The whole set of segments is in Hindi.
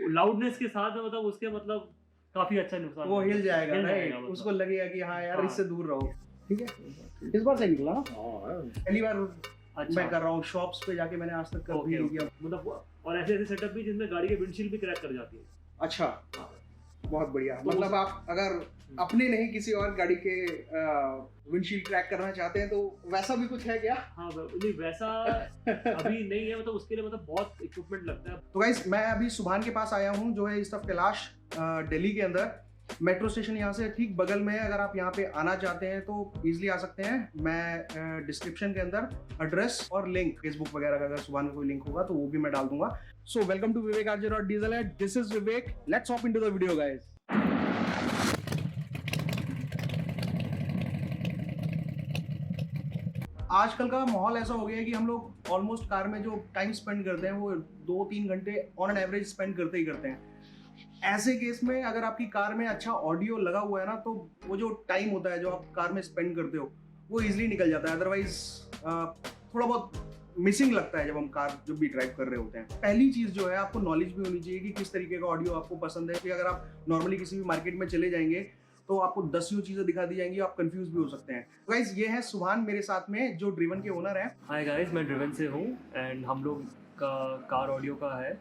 लाउडनेस के साथ मतलब उसके मतलब काफी अच्छा नुकसान वो हिल जाएगा, हिल राइट, मतलब। उसको लगेगा कि हाँ यार हाँ। इससे दूर रहो। ठीक है, इस बार सही निकला ना। पहली बार अच्छा मैं कर रहा हूँ, शॉप्स पे जाके मैंने आज तक कभी ओके नहीं किया। मतलब और ऐसे ऐसे सेटअप भी जिसमें गाड़ी के विंडशील्ड भी क्रैक कर जाती है। अच्छा, हाँ। बहुत बढ़िया। तो मतलब आप अगर अपने नहीं किसी और गाड़ी के विंडशील्ड क्रैक करना चाहते हैं तो वैसा भी कुछ है क्या? हाँ नहीं वैसा अभी नहीं है, मतलब उसके लिए मतलब बहुत इक्विपमेंट लगता है। तो गाइस मैं अभी सुभान के पास आया हूँ जो है ईस्ट ऑफ कैलाश दिल्ली के अंदर। मेट्रो स्टेशन यहाँ से ठीक बगल में है। अगर आप यहाँ पे आना चाहते हैं तो इजीली आ सकते हैं। मैं डिस्क्रिप्शन के अंदर एड्रेस और लिंक फेसबुक वगैरह का अगर सुभान में कोई लिंक होगा तो वो भी मैं डाल दूंगा। So welcome to Vivek RJ dot diesel है। This is Vivek, let's hop into the video guys. आजकल का माहौल ऐसा हो गया है कि हम लोग ऑलमोस्ट कार में जो टाइम स्पेंड करते हैं वो 2-3 घंटे ऑन एन एवरेज स्पेंड करते ही करते हैं। ऐसे केस में अगर आपकी कार में अच्छा ऑडियो लगा हुआ है ना तो वो जो टाइम होता है जो आप कार में स्पेंड करते हो वो इजीली निकल जाता है। अदरवाइज थोड़ा बहुत मिसिंग लगता है जब हम कार जब भी ड्राइव कर रहे होते हैं। पहली चीज जो है आपको नॉलेज भी होनी चाहिए कि किस तरीके का ऑडियो आपको पसंद है। कि अगर आप नॉर्मली किसी भी मार्केट में चले जाएंगे तो आपको 10 चीजें दिखा दी जाएंगी, आप कंफ्यूज भी हो सकते हैं। गाइस ये है सुभान मेरे साथ में जो ड्रिवन के ओनर हैं। हाय गाइस, मैं ड्रिवन से हूँ एंड हम लोग का कार ऑडियो का है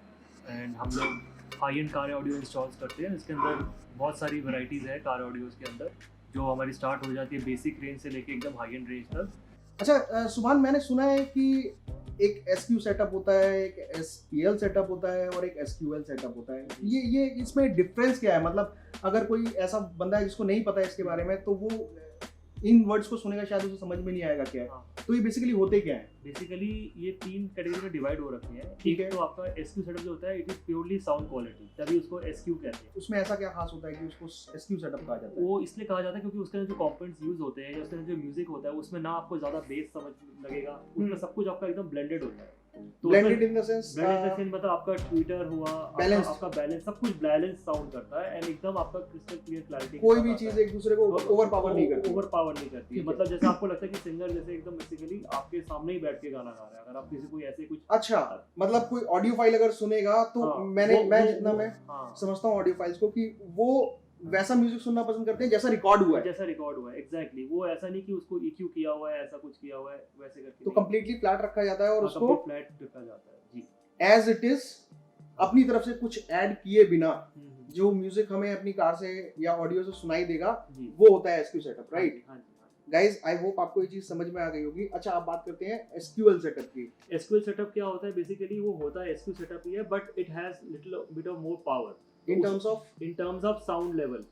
एंड हम लोग high and car audio installs करते हैं। इसके अंदर बहुत सारी वैरायटीज़ है कार ऑडियोज़ के अंदर, जो हमारी स्टार्ट हो जाती है बेसिक रेंज से लेके एकदम हाई एंड रेंज तक। अच्छा सुभान, मैंने सुना है कि एक SQ सेटअप होता है, एक SPL सेटअप होता है और एक SQL सेटअप होता है। ये इसमें डिफरेंस क्या है? मतलब अगर कोई ऐसा बंदा है जिसको नहीं पता है इसके बारे में तो वो इन वर्ड्स को सुनेगा शायद उसे समझ में नहीं आएगा क्या है। हाँ। तो ये बेसिकली होते क्या है? बेसिकली ये 3 कैटेगरी में डिवाइड हो रखे हैं। ठीक है। तो आपका SQ सेटअप जो होता है it is purely sound quality, तभी उसको SQ कहते हैं। उसमें ऐसा क्या खास होता है कि उसको SQ सेटअप कहा जाता है? वो इसलिए कहा जाता है क्योंकि उसके अंदर जो कंपोनेंट्स यूज होते हैं या उसके अंदर जो म्यूजिक होता है उसमें ना आपको ज्यादा बेस समझ लगेगा, उसमें सब कुछ आपका एकदम ब्लेंडेड होता है। तो ब्लेंडेड इन द सेंस मतलब आपका ट्विटर हुआ, Balanced. आपका बैलेंस, सब कुछ बैलेंस साउंड करता है एंड एकदम आपका क्रिस्टल क्लियर क्लैरिटी। कोई भी चीज एक दूसरे को ओवरपावर नहीं करती। ओवरपावर नहीं करती है। ठीक है। मतलब जैसे आपको लगता है कि सिंगर जैसे एकदम बेसिकली आपके सामने ही बैठ के गाना गा रहा है। अगर आप किसी कोई ऐसे कुछ अच्छा, मतलब कोई ऑडियो फाइल अगर सुनेगा तो हाँ, मैं जितना मैं हाँ, समझता हूँ ऑडियो फाइल्स को कि वो वैसा म्यूजिक सुनना पसंद करते हैं जैसा रिकॉर्ड हुआ है। जैसा रिकॉर्ड हुआ है एग्जैक्टली। वो ऐसा नहीं कि उसको EQ किया हुआ है, ऐसा कुछ किया हुआ है, वैसे करके तो कंप्लीटली फ्लैट रखा जाता है और उसको फ्लैट रखा जाता है जी, एज इट इज अपनी तरफ से कुछ ऐड किए बिना जो म्यूजिक हमें अपनी कार से या ऑडियो से सुनाई देगा जी। वो होता है SQ सेटअप, राइट? हाँ जी। गाइस आई होप आपको ये चीज समझ में आ गई होगी। अच्छा, आप बात करते हैं SQL सेटअप की। SQL सेटअप क्या होता है? बेसिकली वो होता है SQ सेटअप ही है, but it has little bit of more power in terms of sound level.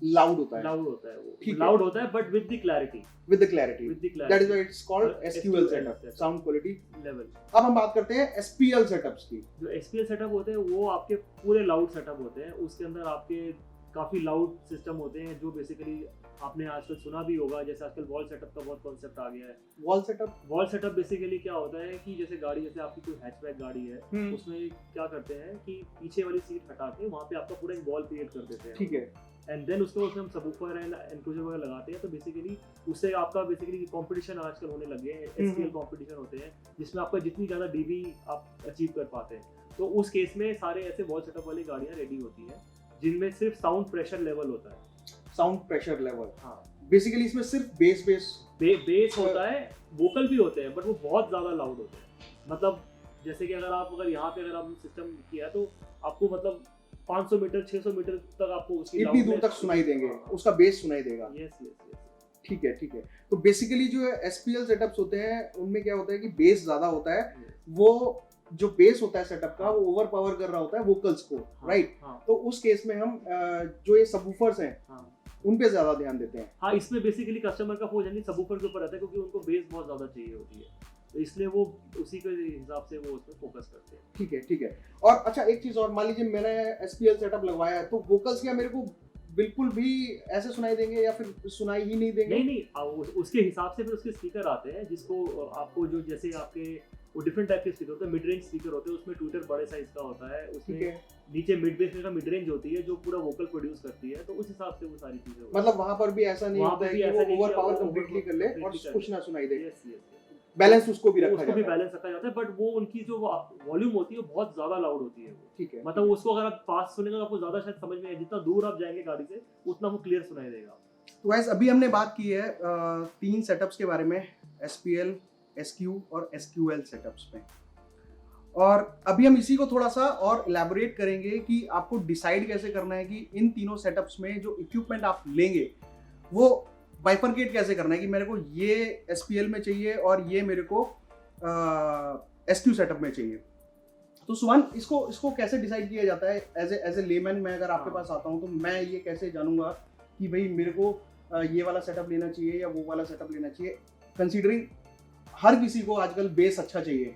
Loud होता है, लाउड होता है वो, ठीक है। लाउड होता है but with the clarity, with the clarity. With the that is clarity why it's called SQL setup, setup. Sound quality level. अब हम बात करते हैं SPL सेटअप्स की। जो SPL सेटअप होते हैं वो आपके पूरे लाउड सेटअप होते हैं। उसके अंदर आपके काफी लाउड सिस्टम होते हैं जो बेसिकली आपने आजकल सुना भी होगा। जैसे आजकल वॉल सेटअप का बहुत कॉन्सेप्ट आ गया है। वॉल सेटअप बेसिकली क्या होता है कि जैसे गाड़ी, जैसे आपकी कोई हैचबैक गाड़ी है, उसमें क्या करते हैं कि पीछे वाली सीट हटा के वहाँ पे आपका पूरा एक वॉल क्रिएट कर देते हैं। ठीक है। एंड देन उसको उसमें हम सबवूफर एंड एनक्लोजर वगैरह लगाते हैं। तो बेसिकली उससे आपका बेसिकली कंपटीशन आजकल होने लग गए हैं, SPL कंपटीशन होते हैं जिसमें आपका जितनी ज़्यादा dB आप अचीव कर पाते हैं। तो उस केस में सारे ऐसे वॉल सेटअप वाली गाड़ियाँ रेडी होती हैं जिनमें सिर्फ साउंड प्रेशर लेवल होता है। साउंड प्रेशर लेवल, हाँ। बेसिकली इसमें सिर्फ बेस होता है, वोकल भी होते हैं बट वो बहुत ज़्यादा लाउड होते हैं। मतलब जैसे कि अगर यहाँ पे अगर आपने सिस्टम किया तो आपको मतलब 500 मीटर 600 मीटर तक आपको उसकी इतनी दूर तक सुनाई देंगे, उसका बेस सुनाई देगा। यस। ठीक है। तो बेसिकली जो SPL सेटअप्स होते हैं उनमें क्या होता है कि बेस ज्यादा होता है। वो जो बेस होता है सेटअप का वो ओवर पावर कर रहा होता है वोकल्स को, राइट? तो उस केस में हम जो ये सबवूफर्स हैं उन पे ज्यादा ध्यान देते हैं। हाँ, इसमें बेसिकली कस्टमर का फोकस यानी सबवूफर के ऊपर रहता है क्योंकि उनको बेस बहुत ज्यादा चाहिए होती है, तो इसलिए वो उसी के हिसाब से वो उसमें फोकस करते हैं। ठीक है। और अच्छा एक चीज और, मान लीजिए मैंने SPL सेटअप लगवाया है तो वोकल्स क्या मेरे को बिल्कुल भी ऐसे सुनाई देंगे या फिर सुनाई ही नहीं देंगे? नहीं, उसके हिसाब से फिर उसके स्पीकर आते हैं जिसको आपको जो जैसे आपके वो डिफरेंट टाइप के स्पीकर होते हैं। मिड रेंज स्पीकर होते हैं, उसमें ट्विटर बड़े साइज का होता है, उसमें नीचे मिड बेस का मिड रेंज होती है जो पूरा वोकल प्रोड्यूस करती है। तो उस हिसाब से वो सारी चीजें, मतलब वहां पर भी ऐसा नहीं होता है कि वो ओवर पावर कंप्लीटली कर ले और कुछ ना सुनाई दे। यस। बैलेंस उसको भी रखा उसको जाता भी है। बैलेंस रखा जाता है, बट वो उनकी जो वॉल्यूम होती है वो बहुत ज्यादा लाउड होती है वो। ठीक है। मतलब उसको अगर आप पास सुनेंगे तो आपको ज्यादा शायद समझ में आए, जितना दूर आप जाएंगे गाड़ी से उतना वो क्लियर सुनाई देगा। तो गाइस अभी हमने बात की है 3 सेटअप्स के बारे में, SPL, SQ और SQL सेटअप्स में, और अभी हम इसी को थोड़ा सा और इलैबोरेट करेंगे कि आपको डिसाइड कैसे करना है कि इन तीनों सेटअप्स में जो इक्विपमेंट आप लेंगे वो बाइफरकेट कैसे करना है कि मेरे को ये SPL में चाहिए और ये मेरे को SQ सेटअप में चाहिए। तो सुभान, इसको कैसे डिसाइड किया जाता है एज ए लेमैन? मैं अगर आपके पास आता हूँ तो मैं ये कैसे जानूंगा कि भाई मेरे को ये वाला सेटअप लेना चाहिए या वो वाला सेटअप लेना चाहिए, कंसीडरिंग हर किसी को आजकल बेस अच्छा चाहिए,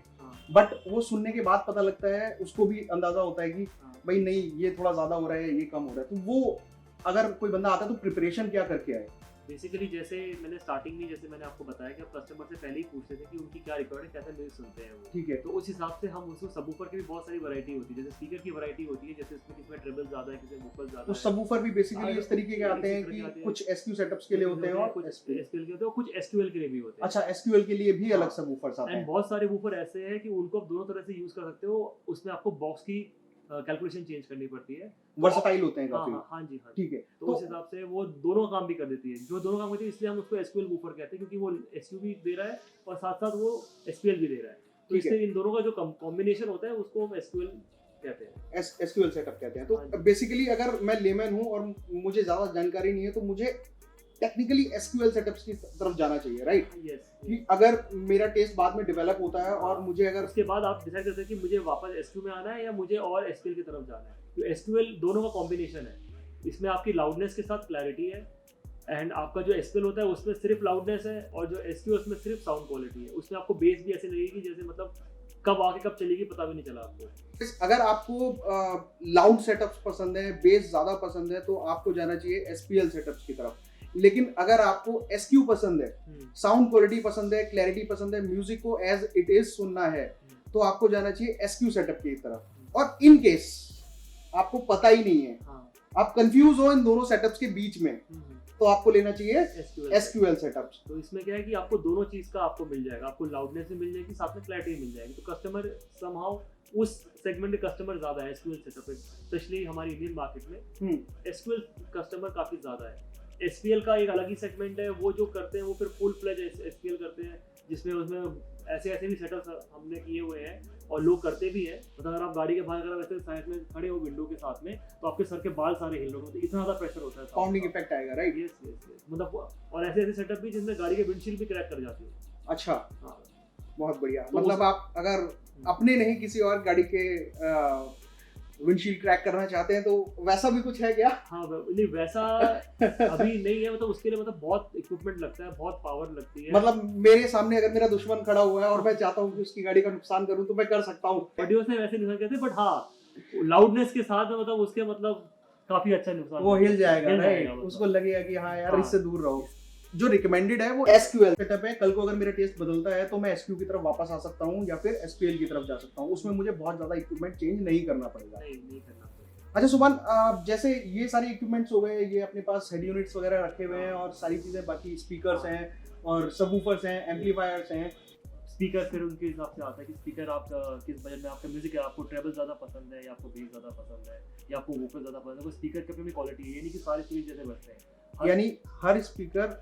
बट वो सुनने के बाद पता लगता है, उसको भी अंदाजा होता है कि भाई नहीं ये थोड़ा ज्यादा हो रहा है, ये कम हो रहा है। तो वो अगर कोई बंदा आता है तो प्रिपरेशन क्या करके आए? बेसिकली जैसे मैंने स्टार्टिंग में जैसे मैंने आपको बताया कि आप कस्टमर से पहले ही पूछते थे कि उनकी क्या रिक्वायरमेंट है, कैसा म्यूजिक सुनते हैं वो। ठीक है। तो उस हिसाब से हम उसको सबवूफर की भी बहुत सारी वैरायटी होती है, जैसे स्पीकर की वैरायटी होती है, जैसे इसमें किसमें ट्रेबल ज्यादा है, किसमें वोकल ज्यादा तो है। सबवूफर भी बेसिकली इस तरीके के आते हैं कि कुछ SQ सेटअप्स के लिए होते हैं और कुछ SPL SPL के होते हैं, कुछ SQL के लिए भी होते हैं। अच्छा, SQL के लिए भी अलग सबवूफर्स आते एंड हैं। बहुत सारे वूफर ऐसे हैं कि उनको आप दोनों तरह से यूज कर सकते हो, उसमें आपको बॉक्स की कैलकुलेशन चेंज करनी पड़ती है, वर्सेटाइल होते हैं हाँ काफी। हाँ जी हाँ। ठीक है। तो उस हिसाब से वो दोनों काम भी कर देती है, जो दोनों काम करती है, इसलिए हम उसको SQL वूफर कहते हैं, क्योंकि वो SQ भी दे रहा है और साथ साथ वो SPL भी दे रहा है। तो ठीक है। इसलिए इन दोनों का जो कॉम्बिनेशन होता है उसको हम SQL कहते हैं। SQL सेटअप कहते हैं। तो हाँ जी। बेसिकली अगर मैं लेमैन हूँ और मुझे ज्यादा जानकारी नहीं है तो मुझे टेक्निकली SQL सेटअप्स की तरफ जाना चाहिए, राइट? यस। कि अगर मेरा टेस्ट बाद में डेवलप होता है और मुझे अगर उसके बाद आप डिसाइड करते हैं कि मुझे वापस SQ में आना है या मुझे और SPL की तरफ जाना है। तो SQL दोनों का कॉम्बिनेशन है, इसमें आपकी लाउडनेस के साथ क्लैरिटी है, एंड आपका जो SPL होता है उसमें सिर्फ लाउडनेस है, और जो SQ है उसमें सिर्फ साउंड क्वालिटी है। उसमें आपको बेस भी ऐसे लगेगी जैसे मतलब कब आके कब चलेगी पता भी नहीं चला आपको। अगर आपको लाउड सेटअप्स पसंद है, बेस ज्यादा पसंद है, तो आपको जाना चाहिए SPL सेटअप्स की तरफ। लेकिन अगर आपको SQ पसंद है, साउंड क्वालिटी पसंद है, क्लैरिटी पसंद है, म्यूजिक को एज इट इज सुनना है, तो आपको जाना चाहिए SQ सेटअप की तरफ। और इन केस आपको पता ही नहीं है, आप कंफ्यूज हो इन दोनों सेटअप्स के बीच में, तो आपको लेना चाहिए SQL सेटअप्स। तो इसमें क्या है कि आपको दोनों चीज का आपको मिल जाएगा, आपको लाउडनेस भी मिल जाएगी, साथ में क्लैरिटी भी मिल जाएगी। तो कस्टमर समहाउ उस सेगमेंट के कस्टमर ज्यादा है SQL सेटअप में, स्पेशली हमारी इंडियन मार्केट में SQL कस्टमर काफी ज्यादा है। SPL का एक अलग ही सेगमेंट है, वो जो करते हैं वो फिर फुल फ्लेज SPL करते हैं, जिसमें उसमें ऐसे भी सेटअप्स हमने किए हुए हैं और लोग करते भी हैं। मतलब अगर आप गाड़ी के बाहर अगर वैसे साइड में खड़े हो विंडो के साथ में, तो आपके सर के बाल सारे हिल रहे होते हैं, इतना ज्यादा प्रेशर होता है, साउंडिंग इफेक्ट आएगा, राइट? यस। मतलब और ऐसे सेटअप भी जिसमें गाड़ी के विंडशील्ड भी क्रैक कर जाती है। अच्छा, हाँ। बहुत बढ़िया। तो मतलब आप अगर अपने नहीं किसी और गाड़ी के विंडशील्ड क्रैक करना चाहते हैं तो वैसा भी कुछ है क्या? हाँ नहीं वैसा अभी नहीं है, मतलब उसके लिए मतलब बहुत इक्विपमेंट लगता है, बहुत पावर लगती है। मतलब मेरे सामने अगर मेरा दुश्मन खड़ा हुआ है और मैं चाहता हूँ कि उसकी गाड़ी का नुकसान करूँ तो मैं कर सकता हूँ? ऑडियो से वैसे नुकसान करते, बट हाँ लाउडनेस के साथ मतलब उसके मतलब काफी अच्छा नुकसान, वो हिल जाएगा, राइट? मतलब। उसको लगेगा कि हाँ यार हाँ। इससे दूर रहो। जो रिकमेंडेड है वो SQL सेटअप है। कल को अगर मेरा टेस्ट बदलता है तो मैं SQ की तरफ वापस आ सकता हूँ या फिर SPL की तरफ जा सकता हूँ। उसमें मुझे बहुत ज्यादा इक्विपमेंट चेंज नहीं करना पड़ेगा। नहीं करना पड़ेगा। अच्छा सुभान, जैसे ये सारे इक्विपमेंट्स हो गए, ये अपने पास हेड यूनिट्स वगैरह रखे हुए हैं और सारी चीजें, बाकी स्पीकर्स हैं और सबवूफर्स हैं, एम्पलीफायर्स हैं। स्पीकर फिर उनके हिसाब से आता है कि स्पीकर आप किस बजट में, आपका म्यूजिक है, आपको ट्रेबल ज्यादा पसंद है या आपको बेस ज्यादा पसंद है या आपको वोकल ज्यादा पसंद है। तो स्पीकर की अपनी क्वालिटी है, ये नहीं कि सारे स्पीकर जैसे बजते हैं, यानी हर स्पीकर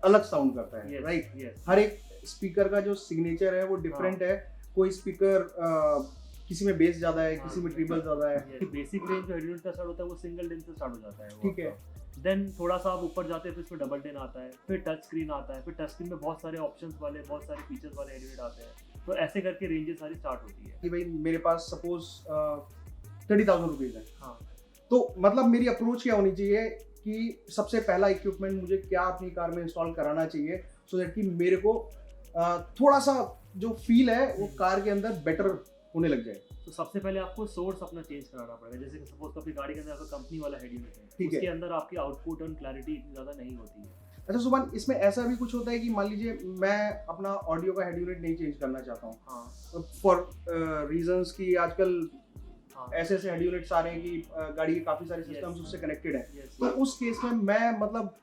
अलग साउंड करता है, राइट? हर एक स्पीकर का जो सिग्नेचर है वो डिफरेंट है। कोई स्पीकर किसी में बेस ज्यादा है, किसी में ट्रिबल ज्यादा है। बेसिक रेंज जो हेड यूनिट का स्टार्ट होता है वो सिंगल डेन से स्टार्ट हो जाता है, ठीक है। देन थोड़ा सा आप ऊपर जाते हैं तो इसमें डबल डेन आता है, फिर टच स्क्रीन आता है, फिर टच स्क्रीन में बहुत सारे ऑप्शंस वाले, बहुत सारे फीचर्स वाले हेड यूनिट आते हैं। तो ऐसे करके रेंजेस सारी स्टार्ट होती है कि भाई मेरे पास सपोज 30,000 रुपीज है, हाँ। तो मतलब मेरी अप्रोच क्या होनी चाहिए कि सबसे पहला इक्विपमेंट मुझे क्या अपनी कार में इंस्टॉल कराना चाहिए, सो दैट कि मेरे को थोड़ा सा जो फील है वो कार के अंदर बेटर होने लग जाए? तो सबसे पहले आपको सोर्स अपना चेंज कराना पड़ेगा। जैसे कि सपोज आपकी गाड़ी के अंदर आपका कंपनी वाला हेड यूनिट है, ठीक है, उसके अंदर आपकी आउटपुट और क्लैरिटी इतनी ज़्यादा नहीं होती है। अच्छा सुभान, इसमें ऐसा भी कुछ होता है कि मान लीजिए मैं अपना ऑडियो का हेड यूनिट नहीं चेंज करना चाहता हूँ, हाँ, फॉर रीजंस कि आजकल हाँ, ऐसे हेड यूनिट्स आ रहे हैं कि गाड़ी के काफी सारे सिस्टम्स उससे कनेक्टेड हैं। yes, तो उस केस में मैं मतलब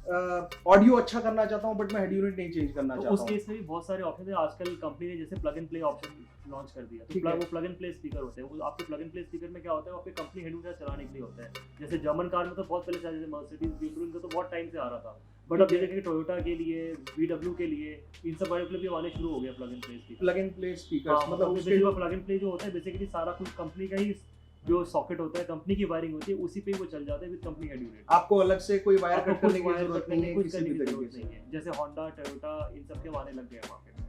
ऑडियो अच्छा करना चाहता हूँ बट मैं हेड यूनिट नहीं चेंज करना तो चाहता उस हूँ। केस में भी बहुत सारे ऑप्शन है। आजकल कंपनी ने जैसे plug and play option launch कर दिया, ठीक तो है। वो प्लग एंड प्ले स्पीकर होते हैं। वो आपके प्लग एंड प्ले स्पीकर में क्या होता है, वो आपके कंपनी हेड यूनिट चलाने के लिए होता है। जैसे जर्मन कार में तो बहुत पहले से, जैसे मर्सिडीज BMW इनका तो बहुत टाइम से आ रहा था, बट अब ठीक है। जैसे कि टोयोटा के लिए, VW के लिए, इन सब गाड़ियों के लिए भी आने शुरू हो गया plug and play speaker. Plug and play speakers मतलब उसके बेसिकली जो प्लग एंड प्ले जो होता है, बेसिकली सारा कुछ कंपनी का ही जो सॉकेट होता है, कंपनी की वायरिंग होती है, उसी पे ही वो चल जाता है विद कंपनी हेड यूनिट। आपको अलग से कोई वायर आपको कट करने कुछ की वायर जरूरत कट नहीं करने है कुछ किसी करने भी की तरीके जरूरत से। नहीं है। जैसे होंडा, टोयोटा, इन सब के आने लग गए हैं मार्केट में।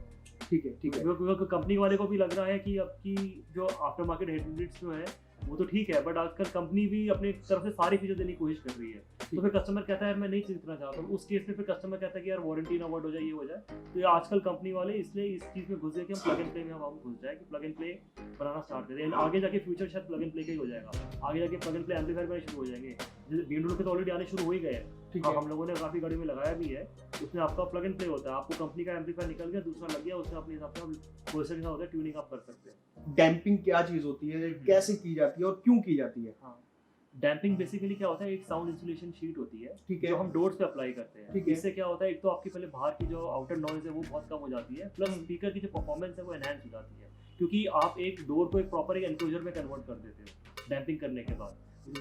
ठीक है, ठीक है। क्योंकि कंपनी वाले को भी लग रहा है कि अब की जो आफ्टर मार्केट हेड यूनिट्स जो है वो तो ठीक है, बट आजकल कंपनी भी अपनी तरफ से सारी फीचर देने की कोशिश कर रही है। तो फिर कस्टमर कहता है यार मैं नहीं चेंज करना चाहता हूँ, उस केस में फिर कस्टमर कहता है कि यार वारंटी ना अवॉइड हो जाए, ये हो जाए। तो ये आजकल कंपनी वाले इसलिए इस चीज़ में घुस गए कि हम प्लग एंड प्ले में हम घुस जाए, कि plug and play banana start करें। एंड आगे जाके फ्यूचर शायद प्लग एंड प्ले का ही हो जाएगा। आगे जाके प्लग एंड प्ले एम्पलीफायर बने शुरू हो जाएंगे। जैसे BMW के तो ऑलरेडी आने शुरू हो ही गए हैं। ठीक हाँ, है। हम लोगों ने काफ़ी गाड़ी में लगाया भी है। उसमें आपका प्लग एंड प्ले होता है, आपको कंपनी का एम्पलीफायर निकल गया, दूसरा लग गया, उसमें अपने हिसाब से प्रोसेसर के साथ होता है, ट्यूनिंग आप कर सकते हैं। डैम्पिंग क्या चीज होती है, कैसे की जाती है और क्यों की जाती है? हाँ, डैम्पिंग बेसिकली क्या होता है, एक साउंड इंसुलेशन शीट होती है, ठीक है। जो हम डोर्स पे अप्लाई करते हैं। ठीक है। इससे क्या होता है, एक तो आपकी पहले बाहर की जो आउटर नॉइज है वो बहुत कम हो जाती है, प्लस स्पीकर की जो परफॉर्मेंस है वो एनहांस हो जाती है, क्योंकि आप एक डोर को एक प्रॉपर एक एनक्लोजर में कन्वर्ट कर देते हो डैम्पिंग करने के बाद।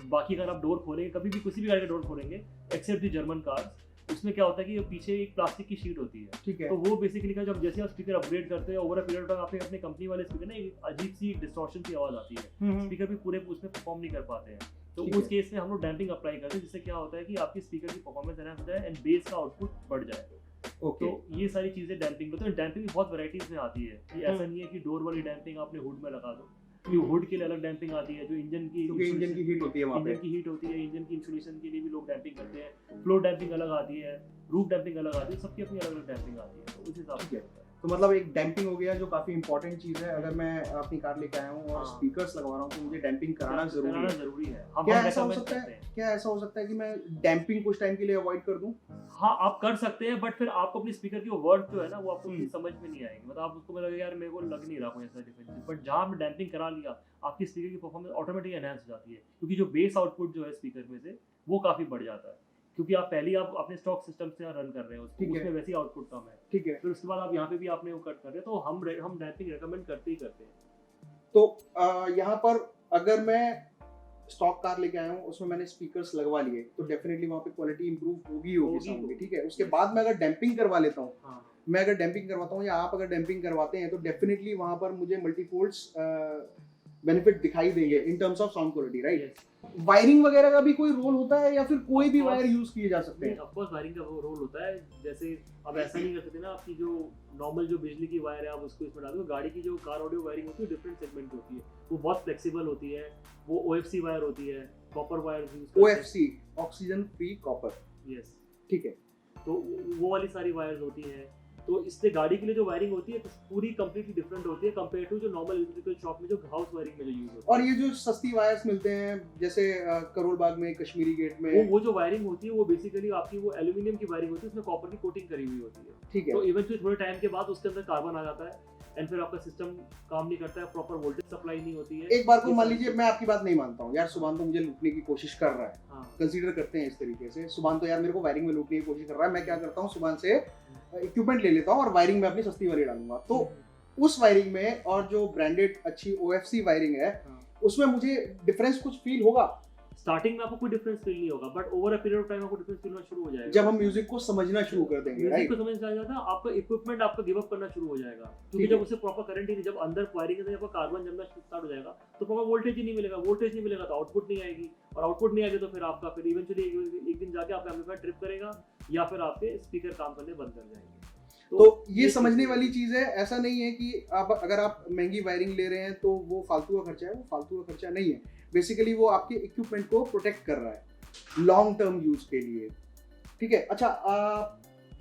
बाकी अगर आप डोर खोलेंगे, कभी भी किसी भी गाड़ी का डोर खोलेंगे एक्सेप्ट दी जर्मन कार्स, उसमें क्या होता है कि पीछे एक प्लास्टिक की शीट होती है। ठीक है। तो वो बेसिकली का जब जैसे आप स्पीकर अपग्रेड करते हैं over a period of time, अपने कंपनी वाले स्पीकर ना एक अजीब सी डिस्टॉर्शन की आवाज आती है, स्पीकर भी पूरे उसमें परफॉर्म नहीं कर पाते हैं। तो ठीक उस है। केस में हम लोग डैम्पिंग अप्लाई करते हैं, जिससे क्या होता है कि आपकी स्पीकर की परफॉर्मेंस एनहांस हो जाए एंड बेस का आउटपुट बढ़ जाए। ओके। तो ये सारी चीजें डैम्पिंग में, तो डैम्पिंग भी बहुत वैरायटीज में आती है। कि ऐसा नहीं है कि डोर वाली डैम्पिंग आपने हुड में लगा दो, कि हुड के लिए अलग डैम्पिंग आती है, जो इंजन की क्योंकि इंजन की हीट होती है वहाँ पे। इंजन की हीट होती है, इंजन की इंसुलेशन के लिए भी लोग डैम्पिंग करते हैं। फ्लोर डैम्पिंग अलग आती है, रूफ डैम्पिंग अलग आती है, सबकी अपनी अलग अलग डैम्पिंग आती है। तो उस हिसाब ठीक से है। होता है। तो मतलब एक डैम्पिंग हो गया जो काफी इंपॉर्टेंट चीज है। अगर मैं अपनी कार लेके आया हूँ और हाँ। स्पीकर्स लगवा रहा हूँ तो मुझे डैम्पिंग कराना जरूरी है। जरूरी है। क्या हम ऐसा हो recommend सकता करते है, हैं। क्या ऐसा हो सकता है कि मैं डैम्पिंग कुछ टाइम के लिए अवॉइड कर दूं? हाँ, आप कर सकते हैं, बट फिर आपको अपनी स्पीकर की वर्थ जो है ना वो आपको हम्म। समझ में नहीं आएगी। मतलब आप उसको लगेगा यार मेरे को लग नहीं रहा कोई ऐसा डिफरेंस, बट जहाँ आपने डैम्पिंग करा लिया, आपकी स्पीकर की परफॉर्मेंस ऑटोमेटिक एनहांस हो जाती है, क्योंकि जो बेस आउटपुट जो है स्पीकर में से वो काफी बढ़ जाता है, क्योंकि आप पहले ही आप अपने स्टॉक सिस्टम से रन कर रहे हो उसको, ठीक है। उसमें वैसे ही आउटपुट कम है। ठीक है। फिर उसके बाद आप यहाँ पे भी आपने वो कट कर रहे हो, तो हम डैम्पिंग रेकमेंड करते ही करते हैं। तो यहाँ पर अगर मैं स्टॉक कार लेके आया हूँ उसमें मैंने स्पीकर्स लगवा लिए तो डेफिनेटली वहाँ पे क्वालिटी इंप्रूव होगी साउंड की। ठीक है। उसके बाद मैं अगर डैम्पिंग करवा लेता हूँ, हाँ, मैं अगर डैम्पिंग करवाता हूँ या आप अगर डैम्पिंग करवाते हैं तो डेफिनेटली वहाँ पर मुझे मल्टीफोल्ड्स बेनिफिट दिखाई देंगे इन terms of sound quality, right? Wiring वगैरह का भी कोई रोल होता है या फिर कोई भी वायर यूज किए जा सकते हैं? ऑफ कोर्स वायरिंग का रोल होता है। जैसे अब ऐसा नहीं कर सकते ना, आपकी जो नॉर्मल जो बिजली की वायर है आप उसको इसमें डाल दो। गाड़ी की जो कार ऑडियो वायरिंग होती है डिफरेंट सेगमेंट की होती है, वो बहुत फ्लेक्सिबल होती है। वो OFC वायर होती है, कॉपर वायर यूज करते हैं। OFC, oxygen free copper. Yes. ठीक है। तो वो वाली सारी वायर्स होती हैं। तो इससे गाड़ी के लिए जो वायरिंग होती है पूरी कंप्लीटली डिफरेंट होती है कंपेयर टू जो नॉर्मल इलेक्ट्रिकल शॉप में जो हाउस वायरिंग में जो यूज होता और ये जो सस्ती वायर्स मिलते हैं जैसे करोल बाग में, कश्मीरी गेट में, है, वो जो वायरिंग होती है वो बेसिकली आपकी वो एल्यूमिनियम की वायरिंग होती है, उसमें कॉपर की कोटिंग करी हुई होती है। ठीक है। तो इवेंचुअली थोड़े टाइम के बाद उसके अंदर कार्बन आ जाता है एंड फिर आपका सिस्टम काम नहीं करता है, प्रॉपर वोल्टेज सप्लाई नहीं होती है। एक बार को मान लीजिए मैं आपकी बात नहीं मानता हूँ यार, सुभान तो मुझे लूटने की कोशिश कर रहा है, हाँ, कंसीडर करते हैं इस तरीके से, सुभान तो यार मेरे को वायरिंग में लूटने की कोशिश कर रहा है, मैं क्या करता हूँ सुभान से इक्विपमेंट ले लेता हूँ और वायरिंग में अपनी सस्ती वाली डालूंगा। तो उस वायरिंग में और जो ब्रांडेड अच्छी OFC वायरिंग है उसमें मुझे डिफरेंस कुछ फील होगा? स्टार्टिंग में आपको कोई डिफरेंस फील नहीं होगा, but over a period of time आपको डिफरेंस फील होना शुरू हो जाएगा जब हम म्यूजिक को समझना शुरू कर देंगे, म्यूजिक राइट? को समझ आ जाता है, आपका इक्विपमेंट आपका गिव अप करना शुरू हो जाएगा, क्योंकि ठीक है। जब उसे प्रॉपर करंट ही नहीं, जब अंदर वायरिंग से आपका कार्बन जमना स्टार्ट हो जाएगा तो प्रॉपर वोल्टेज ही नहीं मिलेगा। वोल्टेज नहीं मिलेगा तो आउटपुट नहीं आएगी, और आउटपुट नहीं आएगी तो फिर आपका फिर इवेंचुअली एक दिन जाके आपका एम्पलीफायर ट्रिप करेगा या फिर आपके स्पीकर काम करने बंद कर जाएंगे। तो ये समझने वाली चीज है। ऐसा नहीं है कि आप अगर आप महंगी वायरिंग ले रहे हैं तो वो फालतू का खर्चा है, वो फालतू का खर्चा नहीं है। बेसिकली वो आपके इक्विपमेंट को प्रोटेक्ट कर रहा है लॉन्ग टर्म यूज के लिए। ठीक है। अच्छा,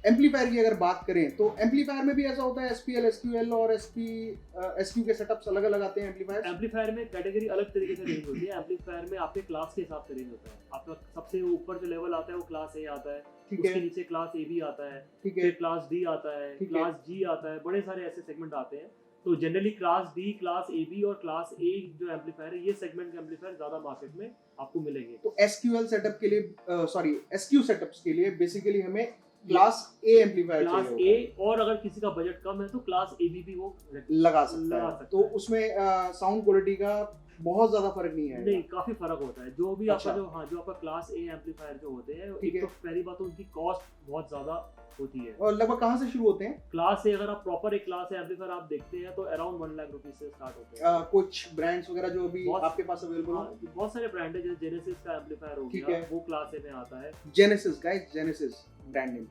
एम्पलीफायर की अगर बात करें तो एम्पलीफायर में भी ऐसा होता है, SPL, SQL और SQ के सेटअप्स अलग अलग आते हैं एम्पलीफायर में कैटेगरी अलग तरीके से रेंज होती है। एम्पलीफायर में आपके क्लास के हिसाब से रेंज होता है। आपका सबसे ऊपर जो लेवल आता है वो क्लास A आता है, ठीक उसके है। नीचे क्लास AB आता है, ठीक है। फिर क्लास D आता है, ठीक है। क्लास G आता है, बड़े सारे ऐसे सेगमेंट आते हैं। तो generally class D, class A B और क्लास ए जो एम्पलीफायर है, ये सेगमेंट के एम्पलीफायर ज़्यादा मार्केट में आपको मिलेंगे। तो एसक्यूएल सेटअप के लिए सॉरी एसक्यू सेटअप्स के लिए बेसिकली हमें क्लास ए एम्पलीफायर क्लास चाहिए ए, और अगर किसी का बजट कम है तो क्लास ए बी भी वो लगा सकता है। तो उसमें साउंड क्वालिटी का बहुत ज्यादा फर्क नहीं है? नहीं, काफी फर्क होता है। जो भी अच्छा। आपका जो आपका क्लास ए एम्पलीफायर जो होते हैं, ठीक एक है। तो पहली बात तो उनकी कॉस्ट बहुत ज्यादा होती है। और लगभग कहाँ से शुरू होते हैं? क्लास ए, अगर आप प्रॉपर एक क्लास ए एम्पलीफायर आप देखते हैं तो अराउंड 1 लाख रुपीस से स्टार्ट होते हैं। कुछ ब्रांड्स वगैरह जो अभी बहुत- आपके पास अवेलेबल हो? हाँ, बहुत सारे ब्रांड है, जैसे जेनेसिस का एम्पलीफायर हो ठीक गया, है। वो क्लास ए में आता है। Genesis, guys, genesis brand name,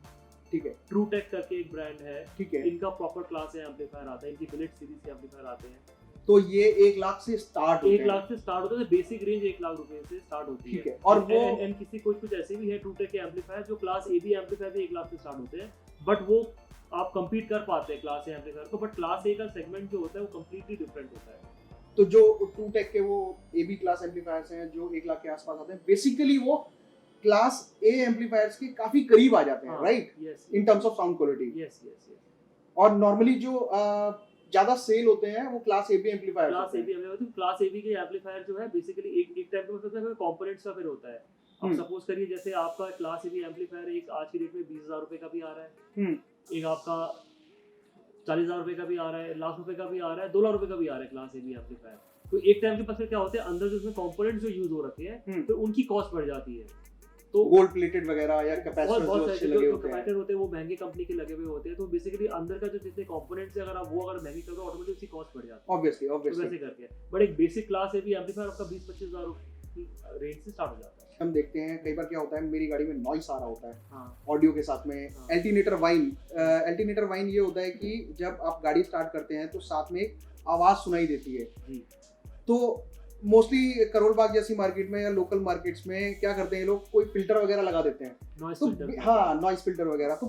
ठीक है। ट्रूटेक करके एक ब्रांड है, ठीक है। इनका प्रॉपर क्लास ए एम्पलीफायर आता है, इनकी बिलेट सीरीज के एम्पलीफायर आते हैं। तो ये 1 लाख से स्टार्ट होते 1 हैं? लाख से स्टार्ट होता है, बेसिक रेंज 1 लाख रुपए से स्टार्ट होती ठीक है। है। और वो एंड किसी कुछ ऐसे भी है ट्रूटेक के एम्पलीफायर जो क्लास ए बी एम्पलीफायर भी 1 लाख से स्टार्ट होते हैं, बट वो आप compete कर पाते हैं क्लास ए एम्पलीफायर को, बट क्लास ए का सेगमेंट जो होता है वो completely डिफरेंट होता है। तो जो ट्रूटेक के वो एबी क्लास एम्पलीफायर्स हैं जो 1 लाख के आसपास आते हैं, बेसिकली वो क्लास ए एम्पलीफायर्स के काफी करीब आ जाते हैं, right? Yes, in terms of sound quality. Yes yes yes. और नॉर्मली जो ज्यादा सेल होते हैं वो class A B amplifier class A B amplifier, class A B के एम्पलीफायर जो है बेसिकली एक टाइप का मतलब कंपोनेंट्स का फिर होता है। अब सपोज करिए जैसे आपका क्लास ए बी एम्पलीफायर एक आज की डेट में 20,000 रुपए का भी आ रहा है, एक आपका 40,000 रुपए का भी आ रहा है, लाख रुपए का भी आ रहा है, 2 लाख रुपए का भी आ रहा है क्लास ए बी एम्पलीफायर। तो एक टाइम के पास फिर क्या होता है, अंदर जो उसमें कंपोनेंट्स जो यूज हो रखे हैं तो उनकी कॉस्ट बढ़ जाती है। तो गोल्ड प्लेटेड वगैरह या कैपेसिटर्स जो अच्छे लगे होते हैं, कैपेसिटर होते हैं वो महंगे कंपनी के लगे हुए होते हैं। तो बेसिकली अंदर का जो जितने कंपोनेंट्स है अगर आप वो अगर महंगे कर दो, ऑटोमेटिक उसकी कॉस्ट बढ़ जाती है। ऑब्वियसली तो वैसे करके बट एक basic class A B amplifier आपका 20-25 हज़ार की रेंज से स्टार्ट हो जाता है। हम देखते हैं कई बार क्या होता है, मेरी गाड़ी में नॉइस आ रहा होता है हाँ, ऑडियो के साथ में। हाँ। अल्टरनेटर वाइन ये होता है कि जब आप गाड़ी स्टार्ट करते हैं तो साथ में एक आवाज सुनाई देती है जी। तो मोस्टली करोल बाग जैसी मार्केट में या लोकल मार्केट्स में क्या करते हैं लोग, कोई फिल्टर वगैरह लगा देते हैं। नॉइस तो फिल्टर, हाँ, नॉइस फिल्टर वगैरह। तो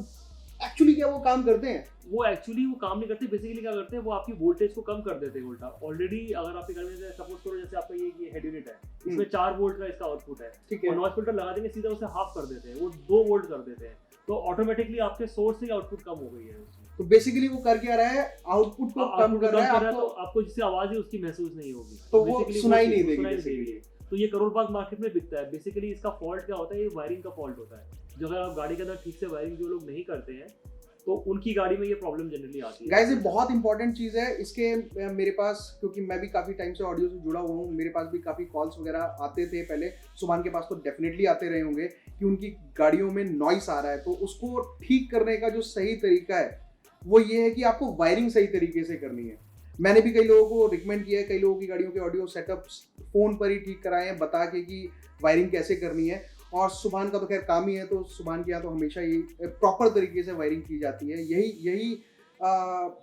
एक्चुअली क्या वो काम करते हैं? वो एक्चुअली वो काम नहीं करते। बेसिकली क्या करते हैं, वो आपकी वोल्टेज को कम कर देते हैं उल्टा। ऑलरेडी अगर आपके घर में सपोज करो जैसे आपका ये हेड यूनिट है, इसमें 4 वोल्ट का इसका आउटपुट है, ठीक और है। नॉइस फिल्टर लगा देंगे सीधा उसे हाफ कर देते हैं, वो 2 वोल्ट कर देते हैं। तो ऑटोमेटिकली आपके सोर्स से आउटपुट कम हो गई है उसमें। तो बेसिकली वो कर क्या रहा है, आउटपुट को कम कर रहा है तो आपको, आपको जिससे आवाज है उसकी महसूस नहीं होगी, तो वो basically सुनाई नहीं सुनाई देगी। तो ये करोल बाग मार्केट में बिकता है। बेसिकली इसका फॉल्ट क्या होता है, ये वायरिंग का फॉल्ट होता है। जो अगर आप गाड़ी के अंदर ठीक से वायरिंग जो लोग नहीं करते हैं तो उनकी गाड़ी में ये प्रॉब्लम जनरली आती है। गाइस ये बहुत इंपॉर्टेंट चीज है। इसके मेरे पास, क्योंकि मैं भी काफी टाइम से ऑडियो से जुड़ा हुआ हूँ, मेरे पास भी काफी कॉल्स वगैरह आते थे पहले। सुभान के पास तो डेफिनेटली आते रहे होंगे कि उनकी गाड़ियों में नॉइस आ रहा है। तो उसको ठीक करने का जो सही तरीका है वो ये है कि आपको वायरिंग सही तरीके से करनी है। मैंने भी कई लोगों को रिकमेंड किया है, कई लोगों की गाड़ियों के ऑडियो सेटअप्स फोन पर ही ठीक कराए हैं, बता के कि वायरिंग कैसे करनी है। और सुभान का तो खैर काम ही है, तो सुभान के यहाँ तो हमेशा ये प्रॉपर तरीके से वायरिंग की जाती है। यही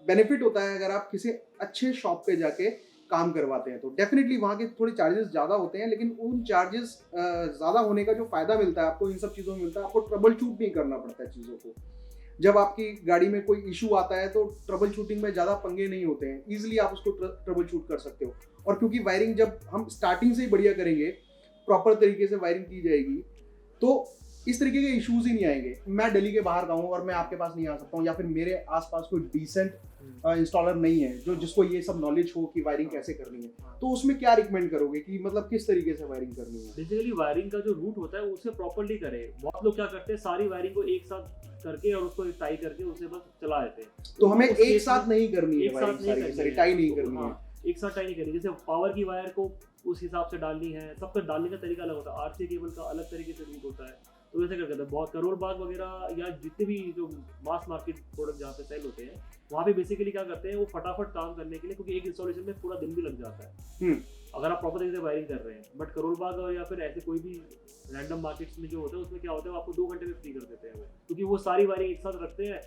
बेनिफिट होता है अगर आप किसी अच्छे शॉप पे जाके काम करवाते हैं। तो डेफिनेटली वहाँ के थोड़े चार्जेस ज़्यादा होते हैं, लेकिन उन चार्जेस ज़्यादा होने का जो फ़ायदा मिलता है आपको इन सब चीज़ों में मिलता है, आपको ट्रबल शूट नहीं करना पड़ता है चीज़ों को। जब आपकी गाड़ी में कोई इशू आता है तो ट्रबल शूटिंग में ज़्यादा पंगे नहीं होते हैं, ईजिली आप उसको ट्रबल शूट कर सकते हो। और क्योंकि वायरिंग जब हम स्टार्टिंग से ही बढ़िया करेंगे, प्रॉपर तरीके से वायरिंग की जाएगी, तो इस तरीके के इश्यूज ही नहीं आएंगे। मैं दिल्ली के बाहर का हूँ और मैं आपके पास नहीं आ सकता हूँ, या फिर मेरे आसपास कोई डिसेंट इंस्टॉलर नहीं है जो जिसको ये सब नॉलेज हो कि वायरिंग कैसे करनी है। तो उसमें क्या रिकमेंड करोगे कि मतलब किस तरीके से वायरिंग करनी है? बेसिकली वायरिंग का जो रूट होता है उसे प्रॉपर्ली करें। बहुत लोग क्या करते हैं, सारी वायरिंग को एक साथ करके और उसको टाई करके उसे बस चला देते हैं। तो हमें एक साथ नहीं करनी है एक साथ वायरिंग, नहीं सारी करनी है, टाई नहीं करनी है। हाँ, एक साथ टाई नहीं करनी। जैसे पावर की वायर को उस हिसाब से डालनी है, सबका डालने का तरीका अलग होता है। आरसी केबल का अलग तरीके से रूट होता है, तो वैसे करते हैं। बहुत करोल बाग वगैरह या जितने भी जो मास मार्केट प्रोडक्ट जहाँ पे सेल होते हैं, वहाँ पे बेसिकली क्या करते हैं, वो फटाफट काम करने के लिए, क्योंकि एक इंस्टॉलेशन में पूरा दिन भी लग जाता है अगर आप प्रॉपर तरीके से वायरिंग कर रहे हैं। बट करोल बाग और या फिर ऐसे कोई भी रैंडम मार्केट्स में जो होता है उसमें क्या होता है, आपको 2 घंटे में फ्री कर देते हैं वो, क्योंकि वो सारी वायरिंग एक साथ रखते हैं,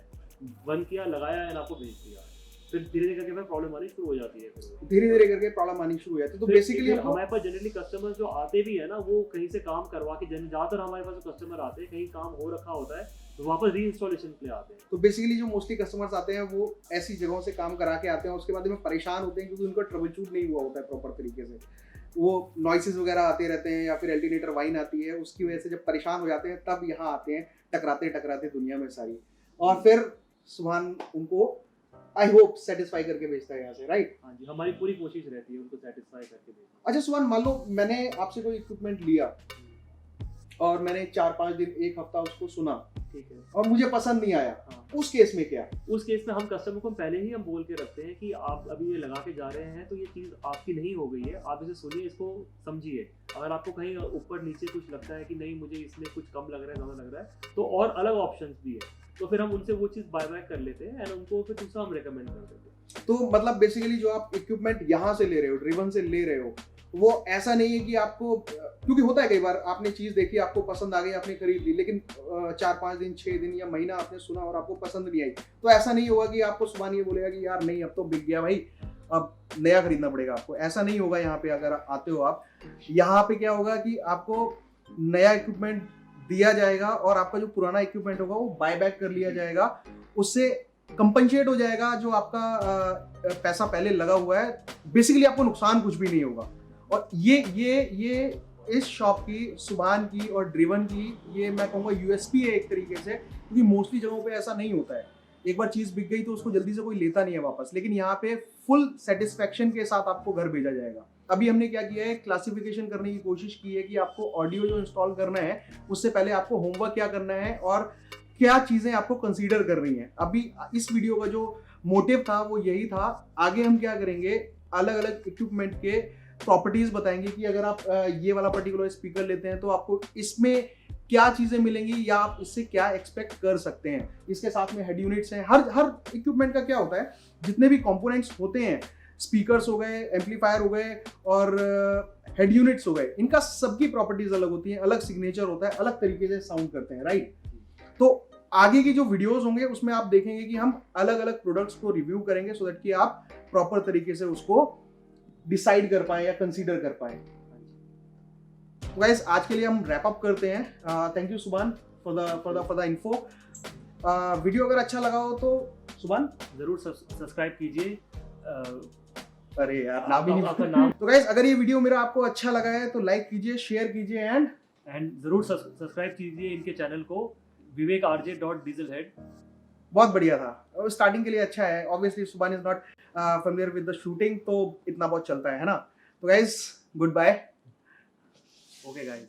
बंद किया, लगाया एंड आपको भेज दिया। फिर धीरे धीरे करके प्रॉब्लम आनी शुरू हो जाती है। धीरे धीरे करके प्रॉब्लम आनी शुरू हो जाती है। तो बेसिकली हमारे पास जनरली कस्टमर जो आते भी है ना, वो कहीं से काम करवा के, ज्यादातर हमारे पास जो कस्टमर आते हैं कहीं काम हो रखा होता है तो वापस री इंस्टॉलेशन के लिए आते हैं। तो बेसिकली जो मोस्टली कस्टमर्स आते हैं वो ऐसी जगहों से काम करा के आते हैं, उसके बाद में परेशान होते हैं क्योंकि उनका ट्रबल शूट नहीं हुआ होता है प्रॉपर तरीके से। वो नॉइसेस वगैरह आते रहते हैं या फिर अल्टरनेटर वाइन आती है, उसकी वजह से जब परेशान हो जाते हैं तब यहाँ आते हैं, टकराते टकराते दुनिया में सारी। और फिर सुभान उनको आई होप सेटिस्फाई करके भेजता है यहाँ से, राइट? हाँ जी, हमारी पूरी कोशिश रहती है उनको सेटिस्फाई करके भेजना। अच्छा सुभान, मान लो मैंने आपसे कोई इक्विपमेंट लिया और मैंने 4-5 दिन, 1 हफ्ता उसको सुना, ठीक है, और मुझे पसंद नहीं आया, हाँ, उस केस में क्या? उस केस में हम कस्टमर को पहले ही हम बोल के रखते हैं कि आप अभी ये लगा के जा रहे हैं तो ये चीज़ आपकी नहीं हो गई है, आप इसे सुनिए, इसको समझिए। अगर आपको कहीं ऊपर नीचे कुछ लगता है कि नहीं मुझे इसमें कुछ कम लग रहा है, ज़्यादा लग रहा है, तो और अलग ऑप्शंस भी है, तो फिर हम उनसे वो चीज़ बाय बैक कर लेते हैं एंड उनको फिर दूसरा हम रेकमेंड कर देते हैं। तो मतलब बेसिकली जो आप इक्विपमेंट यहाँ से ले रहे हो, ड्रिवन से ले रहे हो, वो ऐसा नहीं है कि आपको, क्योंकि होता है कई बार आपने चीज देखी, आपको पसंद आ गई, आपने खरीद ली, लेकिन 4-5 दिन, 6 दिन या महीना आपने सुना और आपको पसंद नहीं आई, तो ऐसा नहीं होगा कि आपको सुबह ये बोलेगा कि यार नहीं अब तो बिक गया भाई, अब नया खरीदना पड़ेगा आपको। ऐसा नहीं होगा यहाँ पे। अगर आते हो आप यहाँ पे, क्या होगा कि आपको नया इक्विपमेंट दिया जाएगा और आपका जो पुराना इक्विपमेंट होगा वो बाय बैक कर लिया जाएगा, उससे कंपनसेट हो जाएगा जो आपका पैसा पहले लगा हुआ है। बेसिकली आपको नुकसान कुछ भी नहीं होगा। और ये इस शॉप की, सुभान की और ड्रिवन की, ये मैं कहूँगा यूएसपी है एक तरीके से, क्योंकि मोस्टली जगहों पे ऐसा नहीं होता है। एक बार चीज़ बिक गई तो उसको जल्दी से कोई लेता नहीं है वापस, लेकिन यहाँ पे फुल सेटिस्फेक्शन के साथ आपको घर भेजा जाएगा। अभी हमने क्या किया है, क्लासिफिकेशन करने की कोशिश की है कि आपको ऑडियो जो इंस्टॉल करना है उससे पहले आपको होमवर्क क्या करना है और क्या चीज़ें आपको कंसीडर करनी है। अभी इस वीडियो का जो मोटिव था वो यही था। आगे हम क्या करेंगे, अलग अलग इक्विपमेंट के प्रॉपर्टीज बताएंगे कि अगर आप ये वाला पर्टिकुलर स्पीकर लेते हैं तो आपको इसमें क्या चीजें मिलेंगी या आप इससे क्या एक्सपेक्ट कर सकते हैं। इसके साथ में हेड यूनिट्स हैं। हर इक्विपमेंट का क्या होता है, जितने भी कंपोनेंट्स होते हैं, स्पीकर्स हो गए, एम्पलीफायर हो गए और हेड यूनिट्स हो गए, इनका सबकी प्रॉपर्टीज अलग होती हैं, अलग सिग्नेचर होता है, अलग तरीके से साउंड करते हैं, राइट? तो आगे की जो वीडियोस होंगे उसमें आप देखेंगे कि हम अलग अलग प्रोडक्ट्स को रिव्यू करेंगे सो दैट कि आप प्रॉपर तरीके से उसको डिसाइड कर पाए या कंसीडर कर पाए। तो गाइस आज के लिए हम रैप अप करते हैं। थैंक यू सुभान फॉर द इन्फो। वीडियो अगर अच्छा लगा हो तो सुभान जरूर सब्सक्राइब कीजिए। अरे यार नाम भी नहीं आपका नाम। तो गाइस अगर ये वीडियो मेरा आपको अच्छा लगा है तो लाइक कीजिए, शेयर कीजिए एंड जरूर सब्सक्राइब कीजिए इनके चैनल को, vivekrj.dieselhead। बहुत बढ़िया था, स्टार्टिंग के लिए अच्छा है। ऑब्वियसली सुभान is not familiar with the shooting, तो इतना बहुत चलता है ना। तो guys good bye. Okay guys.